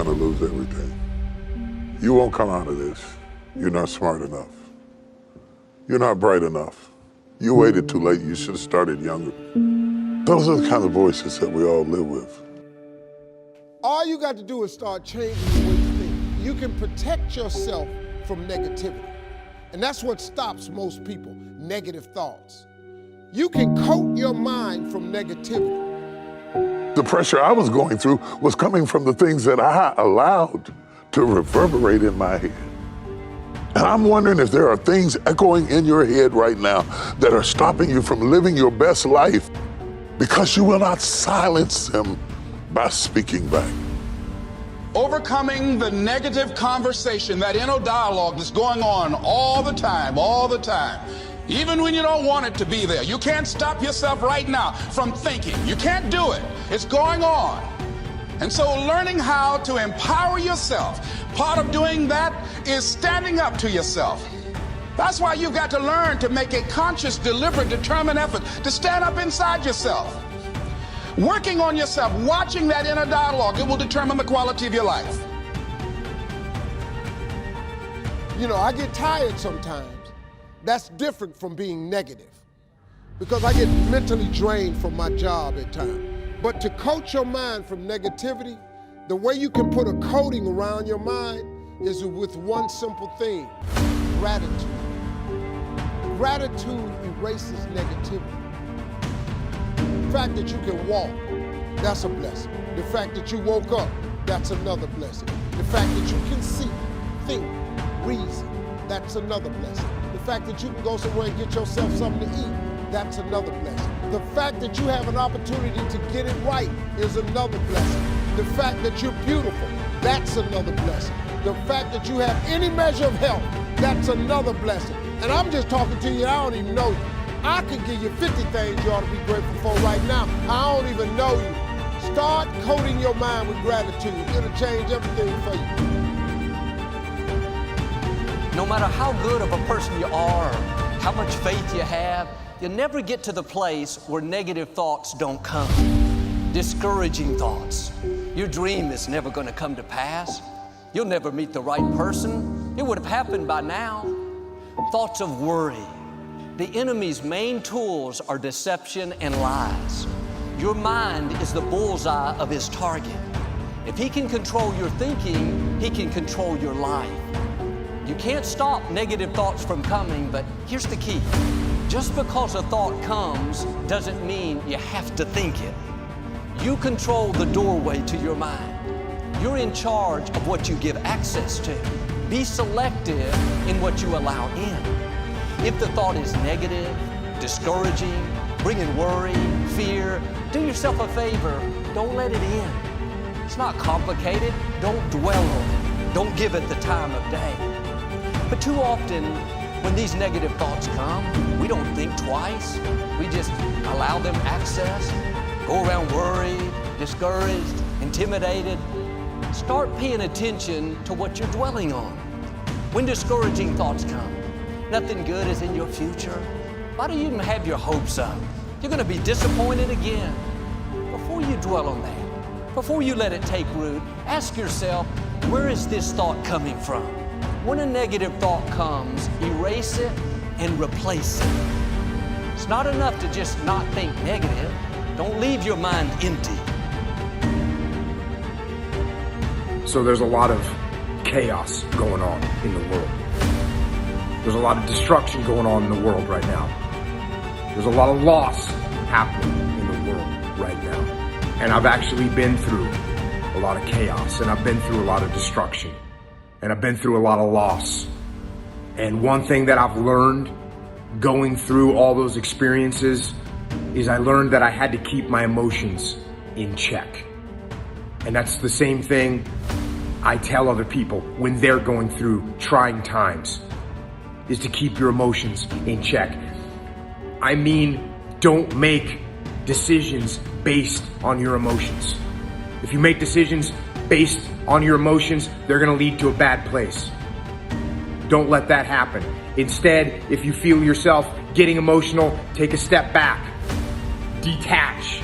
to lose everything. You won't come out of this. You're not smart enough. You're not bright enough. You waited too late. You should have started younger. Those are the kind of voices that we all live with. All you got to do is start changing the way you think. You can protect yourself from negativity. And that's what stops most people, negative thoughts. You can coat your mind from negativity. The pressure I was going through was coming from the things that I allowed to reverberate in my head. And I'm wondering if there are things echoing in your head right now that are stopping you from living your best life because you will not silence them by speaking back. Overcoming the negative conversation, that inner dialogue that's going on all the time, even when you don't want it to be there. You can't stop yourself right now from thinking. You can't do it. It's going on. And so learning how to empower yourself, part of doing that is standing up to yourself. That's why you've got to learn to make a conscious, deliberate, determined effort to stand up inside yourself. Working on yourself, watching that inner dialogue, it will determine the quality of your life. You know, I get tired sometimes. That's different from being negative because I get mentally drained from my job at times. But to coat your mind from negativity, the way you can put a coating around your mind is with one simple thing: gratitude. Gratitude erases negativity. The fact that you can walk, that's a blessing. The fact that you woke up, that's another blessing. The fact that you can see, think, reason, that's another blessing. The fact that you can go somewhere and get yourself something to eat, that's another blessing. The fact that you have an opportunity to get it right is another blessing. The fact that you're beautiful, that's another blessing. The fact that you have any measure of health, that's another blessing. And I'm just talking to you, I don't even know you. I could give you 50 things you ought to be grateful for right now. I don't even know you. Start coating your mind with gratitude. It'll change everything for you. No matter how good of a person you are, how much faith you have, you'll never get to the place where negative thoughts don't come. Discouraging thoughts. Your dream is never going to come to pass. You'll never meet the right person. It would have happened by now. Thoughts of worry. The enemy's main tools are deception and lies. Your mind is the bullseye of his target. If he can control your thinking, he can control your life. You can't stop negative thoughts from coming, but here's the key. Just because a thought comes doesn't mean you have to think it. You control the doorway to your mind. You're in charge of what you give access to. Be selective in what you allow in. If the thought is negative, discouraging, bringing worry, fear, do yourself a favor, don't let it in. It's not complicated. Don't dwell on it. Don't give it the time of day. But too often, when these negative thoughts come, we don't think twice. We just allow them access, go around worried, discouraged, intimidated. Start paying attention to what you're dwelling on. When discouraging thoughts come, nothing good is in your future. Why do you even have your hopes up? You're going to be disappointed again. Before you dwell on that, before you let it take root, ask yourself, where is this thought coming from? When a negative thought comes, erase it and replace it. It's not enough to just not think negative. Don't leave your mind empty. So there's a lot of chaos going on in the world. There's a lot of destruction going on in the world right now. There's a lot of loss happening in the world right now. And I've actually been through a lot of chaos, and I've been through a lot of destruction, and I've been through a lot of loss. And one thing that I've learned going through all those experiences is I learned that I had to keep my emotions in check. And that's the same thing I tell other people when they're going through trying times, is to keep your emotions in check. I mean, don't make decisions based on your emotions. If you make decisions based on your emotions, they're gonna lead to a bad place. Don't let that happen. Instead, if you feel yourself getting emotional, take a step back, detach,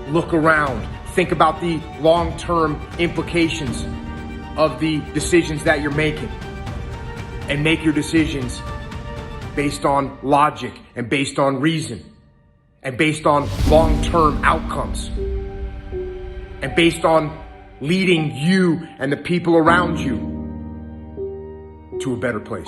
look around, Think about the long-term implications of the decisions that you're making, and make your decisions based on logic and based on reason and based on long-term outcomes and based on leading you and the people around you to a better place.